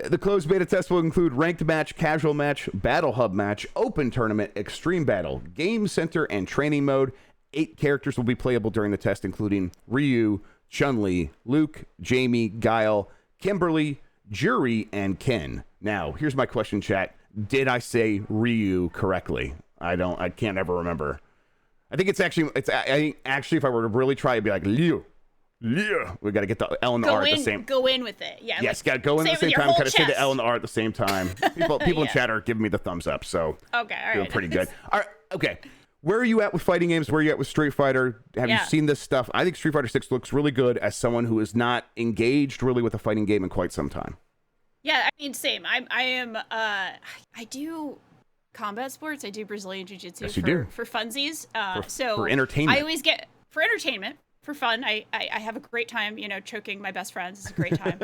Speaker 2: The closed beta test will include ranked match, casual match, battle hub match, open tournament, extreme battle, game center, and training mode. 8 characters will be playable during the test, including Ryu, Chun-Li, Luke, Jamie, Guile, Kimberly, Juri, and Ken. Now, here's my question, chat. Did I say Ryu correctly? I can't ever remember. I think I think if I were to really try, it'd be like Liu. We got to get the L and the R at the same.
Speaker 3: Go in with it. Yeah.
Speaker 2: Yes, got to go in at the same time. Got to say the L and the R at the same time. People in chat are giving me the thumbs up. So
Speaker 3: okay, all right.
Speaker 2: Doing pretty good. All right, okay. Where are you at with fighting games? Where are you at with Street Fighter? Have you seen this stuff? I think Street Fighter 6 looks really good as someone who is not engaged really with a fighting game in quite some time.
Speaker 3: Yeah, I mean, same. I do combat sports. I do Brazilian Jiu-Jitsu for funsies. For
Speaker 2: entertainment.
Speaker 3: I always get, for entertainment, for fun. I have a great time, choking my best friends. It's a great time.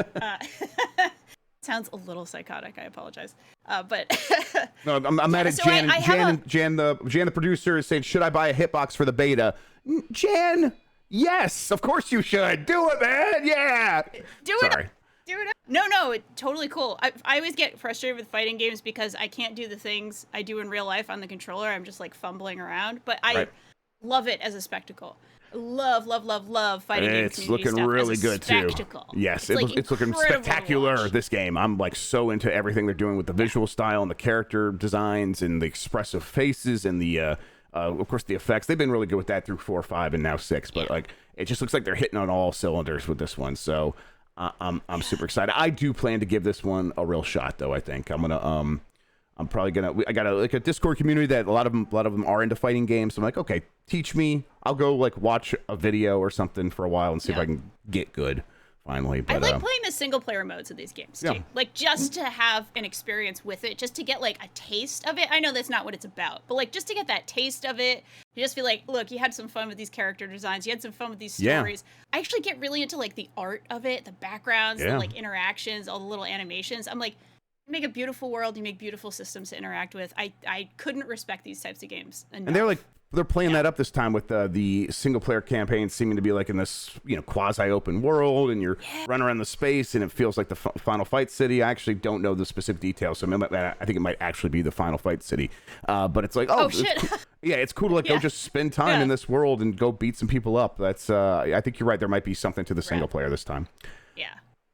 Speaker 3: Sounds a little psychotic. I apologize. But
Speaker 2: no, I'm mad at Jan. Jan, the producer, is saying, should I buy a hitbox for the beta? Jan, yes, of course you should. Do it, man. Yeah.
Speaker 3: Do it. No, it's totally cool. I always get frustrated with fighting games because I can't do the things I do in real life on the controller. I'm just fumbling around. But I love it as a spectacle. Love fighting games.
Speaker 2: It's looking really good too. Yes, it's looking spectacular, this game. I'm so into everything they're doing with the visual style and the character designs and the expressive faces and the Of course, the effects, they've been really good with that through 4, 5, and now 6. But like, it just looks like they're hitting on all cylinders with this one. So I'm super excited. I do plan to give this one a real shot, though. I think I'm probably gonna. I got a Discord community that a lot of them are into fighting games. So I'm like, okay, teach me. I'll go like watch a video or something for a while and see if I can get good. Finally, but,
Speaker 3: I like playing the single player modes of these games too. Like just to have an experience with it, just to get like a taste of it. I know that's not what it's about, but like just to get that taste of it, you just feel like, look, you had some fun with these character designs, you had some fun with these stories. I actually get really into like the art of it, the backgrounds, the like interactions, all the little animations. I'm like, you make a beautiful world, you make beautiful systems to interact with. I couldn't respect these types of games enough.
Speaker 2: And they're playing that up this time with the single player campaign seeming to be like in this, quasi open world, and you're running around the space, and it feels like the Final Fight City. I actually don't know the specific details, so I think it might actually be the Final Fight City. But it's like, oh shit, it's cool to like go just spend time in this world and go beat some people up. That's I think you're right. There might be something to the single player this time. Yeah.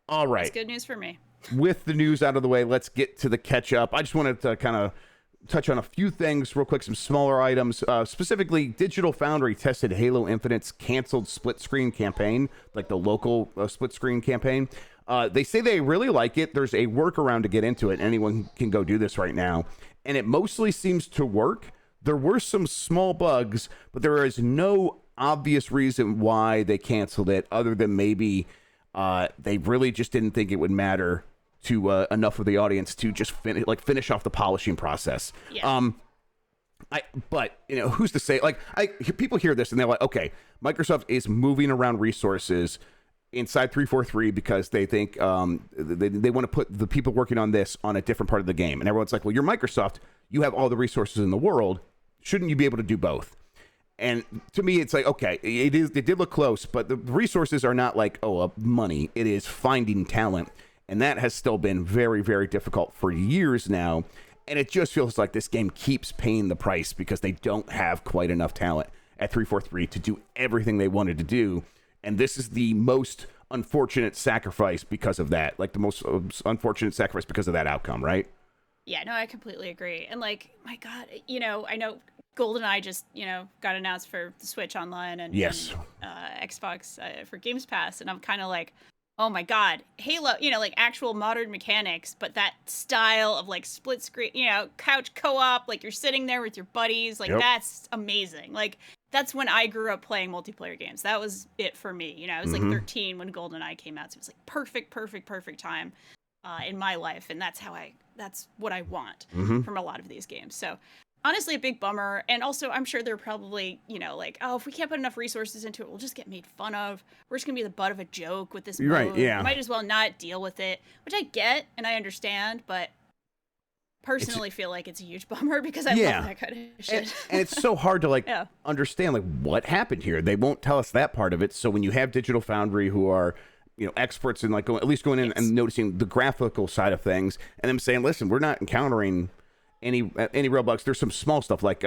Speaker 2: All right.
Speaker 3: That's good news for me.
Speaker 2: With the news out of the way, let's get to the catch up. I just wanted to kind of touch on a few things real quick, some smaller items. Specifically, Digital Foundry tested Halo Infinite's canceled split screen campaign, like the local split screen campaign. They say they really like it. There's a workaround to get into it. Anyone can go do this right now. And it mostly seems to work. There were some small bugs, but there is no obvious reason why they canceled it, other than maybe they really just didn't think it would matter to enough of the audience to just finish off the polishing process. But who's to say? Like, people hear this and they're like, okay, Microsoft is moving around resources inside 343 because they think they want to put the people working on this on a different part of the game, and everyone's like, well, you're Microsoft, you have all the resources in the world, shouldn't you be able to do both? And to me, it's like, okay, it did look close, but the resources are not like, money. It is finding talent. And that has still been very, very difficult for years now. And it just feels like this game keeps paying the price because they don't have quite enough talent at 343 to do everything they wanted to do. And this is the most unfortunate sacrifice because of that. Like the most unfortunate sacrifice because of that outcome, right?
Speaker 3: Yeah, no, I completely agree. And like, my God, I know GoldenEye just, got announced for the Switch Online and Xbox for Games Pass. And I'm kind of like, oh my God, Halo, like actual modern mechanics, but that style of like split screen, couch co-op, like you're sitting there with your buddies, like that's amazing. Like that's when I grew up playing multiplayer games. That was it for me. I was like 13 when GoldenEye came out. So it was like perfect time in my life. And that's what I want from a lot of these games. So honestly, a big bummer. And also, I'm sure they're probably, like, oh, if we can't put enough resources into it, we'll just get made fun of. We're just going to be the butt of a joke with this mode.
Speaker 2: Right, yeah.
Speaker 3: We might as well not deal with it, which I get and I understand, but personally feel like it's a huge bummer because I love that kind of shit.
Speaker 2: And it's so hard to, understand, like, what happened here. They won't tell us that part of it. So when you have Digital Foundry who are, experts in, like, at least going in and noticing the graphical side of things and them saying, listen, we're not encountering any real bugs. There's some small stuff like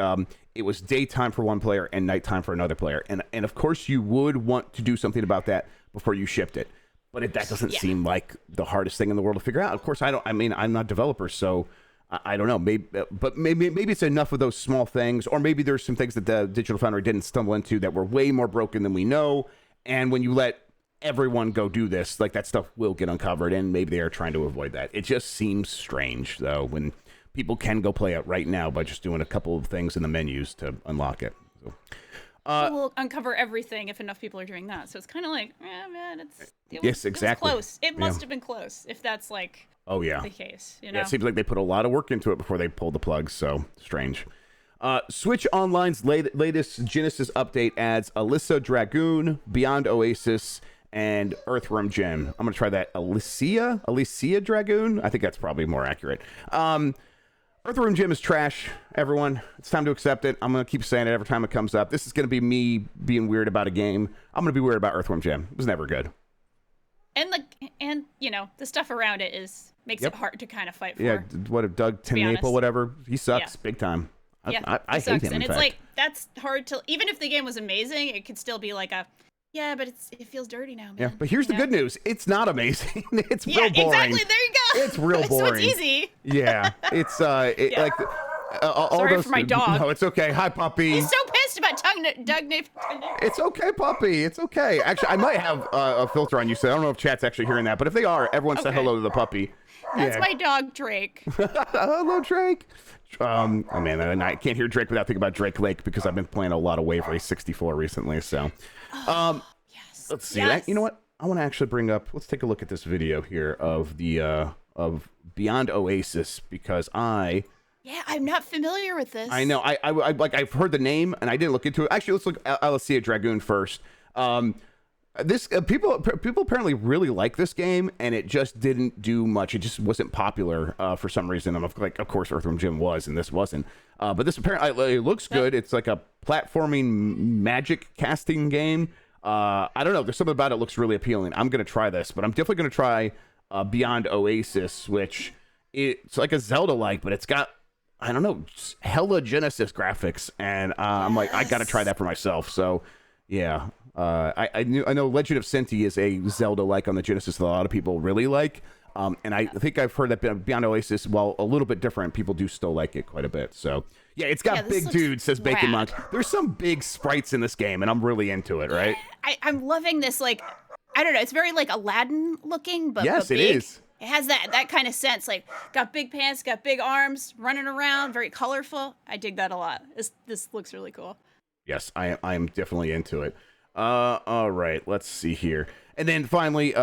Speaker 2: it was daytime for one player and nighttime for another player, and of course you would want to do something about that before you shipped it, but that doesn't seem like the hardest thing in the world to figure out. Of course, I'm not a developer, so I don't know. Maybe it's enough of those small things, or maybe there's some things that the Digital Foundry didn't stumble into that were way more broken than we know, and when you let everyone go do this, like, that stuff will get uncovered, and maybe they are trying to avoid that. It just seems strange though when people can go play it right now by just doing a couple of things in the menus to unlock it. So,
Speaker 3: we'll uncover everything if enough people are doing that. So it's kind of like, man, it was close. It must have been close if that's like the case.
Speaker 2: Yeah, it seems like they put a lot of work into it before they pulled the plug. So strange. Switch Online's latest Genesis update adds Alyssa Dragoon, Beyond Oasis, and Earthworm Jim. I'm going to try that. Alicia Dragoon? I think that's probably more accurate. Earthworm Jim is trash, everyone. It's time to accept it. I'm going to keep saying it every time it comes up. This is going to be me being weird about a game. I'm going to be weird about Earthworm Jim. It was never good.
Speaker 3: And the stuff around it makes it hard to kind of fight for.
Speaker 2: Yeah, what if Doug Tennaple, whatever? He sucks big time. I hate him,
Speaker 3: and it's like, that's hard to, even if the game was amazing, it could still be like but it feels dirty now, man.
Speaker 2: Yeah, but here's the good news. It's not amazing. It's real boring.
Speaker 3: Exactly. There you go.
Speaker 2: It's real boring.
Speaker 3: So it's easy.
Speaker 2: Yeah. It's like
Speaker 3: Sorry for my dog.
Speaker 2: No, it's okay. Hi, puppy.
Speaker 3: He's so pissed about Doug Napier.
Speaker 2: It's okay, puppy. It's okay. Actually, I might have a filter on you, so I don't know if chat's actually hearing that. But if they are, everyone say hello to the puppy.
Speaker 3: That's my dog, Drake.
Speaker 2: Hello, Drake. Oh man, I can't hear Drake without thinking about Drake Lake because I've been playing a lot of Wave Race 64 recently. So,
Speaker 3: yes.
Speaker 2: Let's see. You know what? I want to actually bring up. Let's take a look at this video here of the of Beyond Oasis because
Speaker 3: I'm not familiar with this.
Speaker 2: I know. I've heard the name and I didn't look into it. Actually, let's look at Alessia Dragoon first. This people apparently really like this game, and it just didn't do much. It just wasn't popular for some reason. I'm like, of course, Earthworm Jim was, and this wasn't. But this apparently it looks good. It's like a platforming magic casting game. I don't know. There's something about it looks really appealing. I'm gonna try this, but I'm definitely gonna try Beyond Oasis, which it's like a Zelda-like, but it's got I don't know hella Genesis graphics, and I'm like I gotta try that for myself. So yeah. I know Legend of Senti is a Zelda-like on the Genesis that a lot of people really like, and I think I've heard that Beyond Oasis, while a little bit different, people do still like it quite a bit. So yeah, it's got big dudes, says Bacon Monk. There's some big sprites in this game, and I'm really into it. Right?
Speaker 3: I'm loving this. Like I don't know, it's very like Aladdin looking, but
Speaker 2: yes,
Speaker 3: but
Speaker 2: it is.
Speaker 3: It has that kind of sense. Like got big pants, got big arms, running around, very colorful. I dig that a lot. This looks really cool.
Speaker 2: Yes, I am definitely into it. All right, let's see here. And then finally, yes,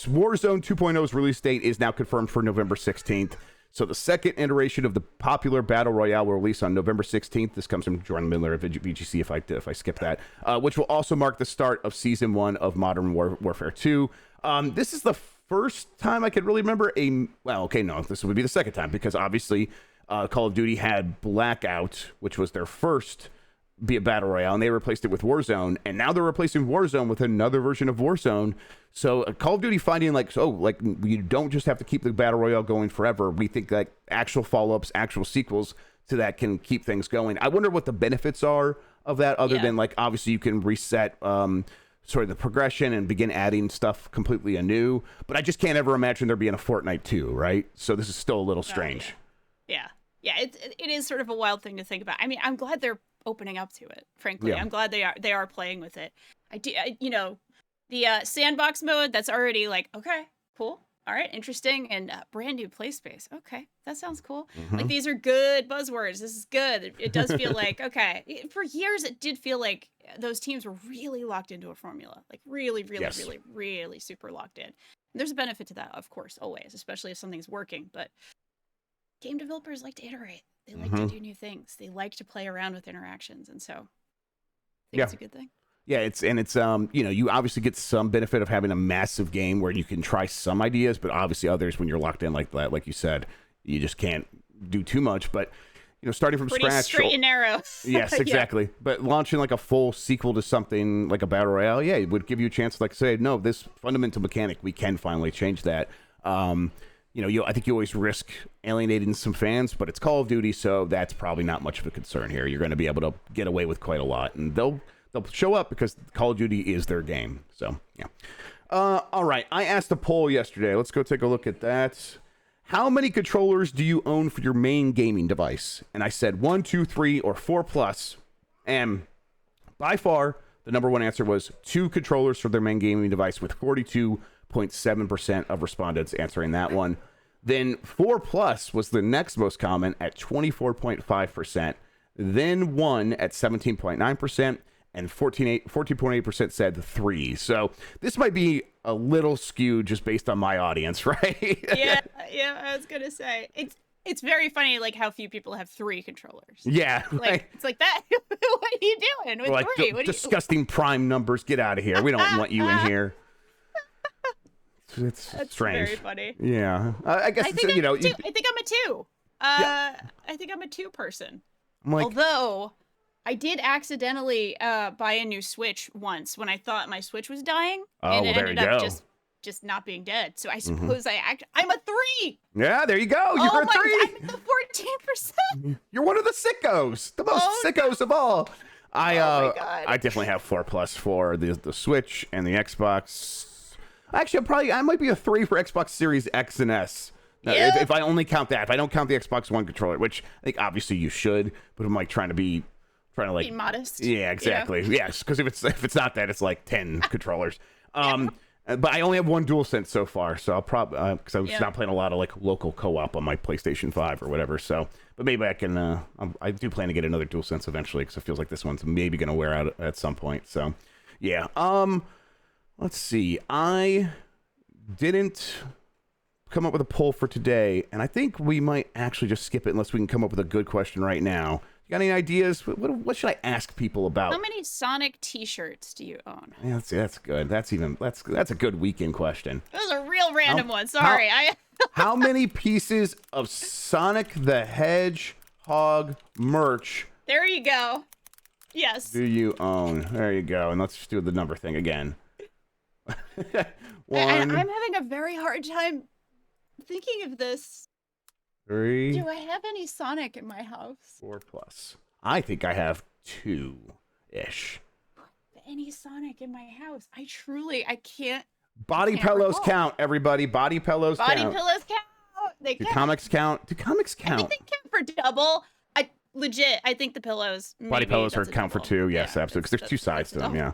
Speaker 2: Warzone 2.0's release date is now confirmed for November 16th. So the second iteration of the popular Battle Royale will release on November 16th. This comes from Jordan Miller of VGC, if I skip that, which will also mark the start of Season 1 of Modern Warfare 2. This is the first time I could really remember this would be the second time, because obviously Call of Duty had Blackout, which was their first be a battle royale, and they replaced it with Warzone, and now they're replacing Warzone with another version of Warzone. So Call of Duty finding you don't just have to keep the battle royale going forever. We think like actual follow-ups, actual sequels to that can keep things going. I wonder what the benefits are of that, other than like obviously you can reset sort of the progression and begin adding stuff completely anew. But I just can't ever imagine there being a Fortnite 2, right? So this is still a little strange.
Speaker 3: Yeah, it is sort of a wild thing to think about. I mean, I'm glad they're opening up to it, frankly. I'm glad they are playing with it. The sandbox mode, that's already like, okay, cool, all right, interesting, and brand new play space. Okay, that sounds cool. Like, these are good buzzwords. This is good. It does feel like, okay, for years it did feel like those teams were really locked into a formula, like really super locked in. And there's a benefit to that, of course, always, especially if something's working. But game developers like to iterate. They like to do new things. They like to play around with interactions, and so I think it's a good thing.
Speaker 2: Yeah, it's you obviously get some benefit of having a massive game where you can try some ideas, but obviously others, when you're locked in like that, like you said, you just can't do too much. But starting from scratch,
Speaker 3: straight and narrow.
Speaker 2: Yes, exactly. But launching like a full sequel to something like a battle royale, it would give you a chance to say, no, this fundamental mechanic, we can finally change that. I think you always risk alienating some fans, but it's Call of Duty, so that's probably not much of a concern here. You're going to be able to get away with quite a lot, and they'll show up because Call of Duty is their game. So, yeah. All right, I asked a poll yesterday. Let's go take a look at that. How many controllers do you own for your main gaming device? And I said 1, 2, 3, or 4+. And by far, the number one answer was 2 controllers for their main gaming device, with 42.7% of respondents answering that one. Then 4+ was the next most common at 24.5%. Then 1 at 17.9%. And 14.8% said 3. So this might be a little skewed just based on my audience, right?
Speaker 3: Yeah, I was gonna say it's very funny, like how few people have 3 controllers.
Speaker 2: Yeah,
Speaker 3: it's like that. What are you doing with 3?
Speaker 2: Disgusting prime numbers. Get out of here. We don't want you in here. That's strange.
Speaker 3: Very funny.
Speaker 2: Yeah, I guess
Speaker 3: I think I'm a 2. I think I'm a 2 person. Although I did accidentally buy a new Switch once when I thought my Switch was dying, and it ended up just not being dead. So I suppose I'm a 3.
Speaker 2: Yeah, there you go. You're a 3.
Speaker 3: I'm at the 14%.
Speaker 2: You're one of the sickos, the most sickos of all.
Speaker 3: My God.
Speaker 2: I definitely have 4+ for the Switch and the Xbox. Actually, I might be a 3 for Xbox Series X and S. No, if I only count that, if I don't count the Xbox One controller, which I think obviously you should, but I'm like trying to be
Speaker 3: modest.
Speaker 2: Yeah, exactly. Yes, because if it's not that, it's like 10 controllers. But I only have one DualSense so far, so I'll probably because I was not playing a lot of like local co-op on my PlayStation 5 or whatever. So, but maybe I can. I do plan to get another DualSense eventually because it feels like this one's maybe going to wear out at some point. So, yeah. Let's see. I didn't come up with a poll for today, and I think we might actually just skip it unless we can come up with a good question right now. You got any ideas? What should I ask people about?
Speaker 3: How many Sonic T-shirts do you own?
Speaker 2: Yeah, that's good. That's a good weekend question.
Speaker 3: That was a real random one. Sorry.
Speaker 2: How many pieces of Sonic the Hedgehog merch?
Speaker 3: There you go. Yes.
Speaker 2: Do you own? There you go. And let's just do the number thing again. One.
Speaker 3: I'm having a very hard time thinking of this.
Speaker 2: 3.
Speaker 3: Do I have any Sonic in my house?
Speaker 2: 4 plus. I think I have 2-ish.
Speaker 3: Any Sonic in my house? I can't.
Speaker 2: Body pillows count, everybody. Body pillows count.
Speaker 3: Body pillows count. They count.
Speaker 2: Do comics count? Do comics count?
Speaker 3: I think they count for double. I think the pillows.
Speaker 2: Body pillows are count for 2. Yes, absolutely. Because there's 2 sides to them. Yeah.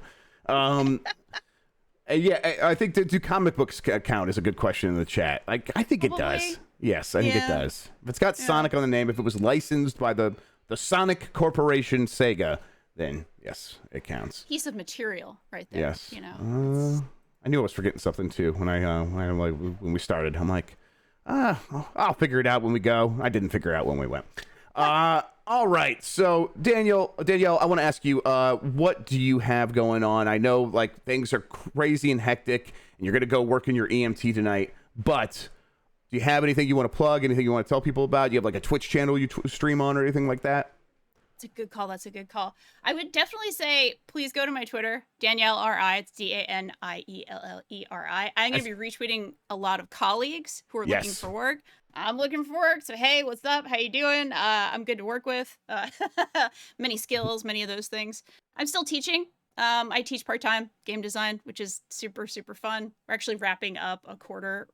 Speaker 2: Yeah, I think do comic books count is a good question in the chat. I think it does. Yes, I think it does. If it's got Sonic on the name, if it was licensed by the Sonic Corporation Sega, then yes, it counts.
Speaker 3: Piece of material right there.
Speaker 2: Yes.
Speaker 3: You know.
Speaker 2: I knew I was forgetting something too when we started. I'm like, I'll figure it out when we go. I didn't figure it out when we went. All right. So Danielle, I want to ask you, what do you have going on? I know like things are crazy and hectic, and you're going to go work in your EMT tonight, but do you have anything you want to plug? Anything you want to tell people about? Do you have like a Twitch channel you stream on or anything like that?
Speaker 3: That's a good call. That's a good call. I would definitely say, please go to my Twitter, Danielle RI. It's DANIELLERI. I'm going to be retweeting a lot of colleagues who are looking for work. I'm looking for work. So, hey, what's up? How you doing? I'm good to work with. Many skills, many of those things. I'm still teaching. I teach part-time game design, which is super, super fun. We're actually wrapping up a quarter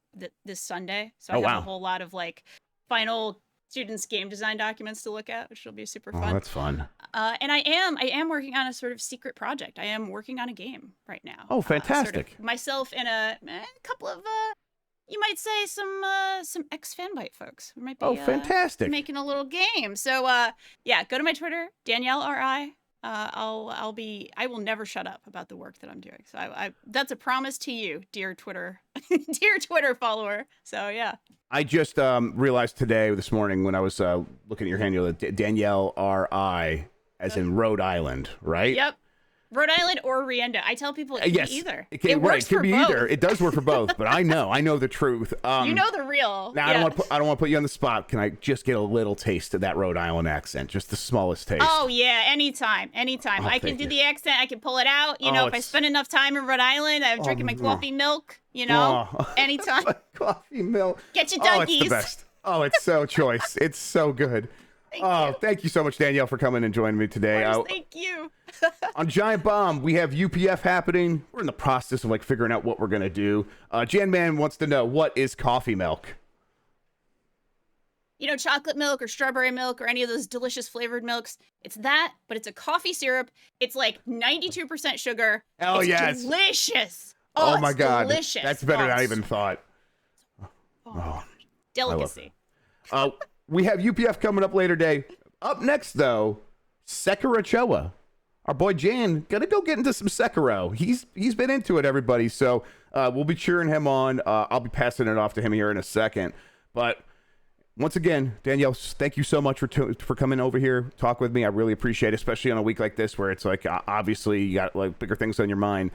Speaker 3: this Sunday. So I have a whole lot of like final students' game design documents to look at, which will be super fun.
Speaker 2: Oh, that's fun.
Speaker 3: And I am working on a sort of secret project. I am working on a game right now.
Speaker 2: Oh, fantastic.
Speaker 3: Sort of myself and a couple of, you might say some ex-Fanbyte folks. We might be
Speaker 2: fantastic.
Speaker 3: Making a little game. So yeah, go to my Twitter, Danielle RI. I will never shut up about the work that I'm doing. So that's a promise to you, dear Twitter, dear Twitter follower. So yeah.
Speaker 2: I just realized this morning when I was looking at your handle that Danielle RI as in Rhode Island, right?
Speaker 3: Yep. Rhode Island or Rienda. I tell people it can be either.
Speaker 2: It works for both. Either. It does work for both, but I know the truth.
Speaker 3: You know the real.
Speaker 2: Now I don't want to put you on the spot. Can I just get a little taste of that Rhode Island accent? Just the smallest taste.
Speaker 3: Oh yeah, anytime. Oh, I can do the accent. I can pull it out. You know, if I spend enough time in Rhode Island, I'm drinking my coffee milk. You know, anytime.
Speaker 2: Coffee milk.
Speaker 3: Get your Dougies.
Speaker 2: Oh, it's the best. Oh, it's so choice. It's so good. Thank you so much, Danielle, for coming and joining me today.
Speaker 3: Thank you.
Speaker 2: On Giant Bomb, we have UPF happening. We're in the process of like figuring out what we're gonna do. Jan Man wants to know, what is coffee milk?
Speaker 3: You know, chocolate milk or strawberry milk or any of those delicious flavored milks. It's that, but it's a coffee syrup. It's like 92% sugar.
Speaker 2: Oh,
Speaker 3: it's delicious.
Speaker 2: Oh my God,
Speaker 3: delicious.
Speaker 2: That's better than I even thought.
Speaker 3: Delicacy.
Speaker 2: We have UPF coming up later today. Up next, though, Sekiro Choa. Our boy Jan gonna go get into some Sekiro. He's been into it, everybody. So we'll be cheering him on. I'll be passing it off to him here in a second. But once again, Danielle, thank you so much for coming over here, talk with me. I really appreciate it, especially on a week like this where it's like obviously you got like bigger things on your mind.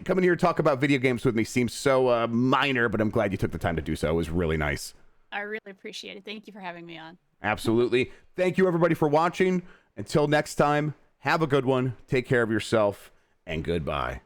Speaker 2: Coming here to talk about video games with me seems so minor, but I'm glad you took the time to do so. It was really nice.
Speaker 3: I really appreciate it. Thank you for having me on.
Speaker 2: Absolutely. Thank you, everybody, for watching. Until next time, have a good one. Take care of yourself, and goodbye.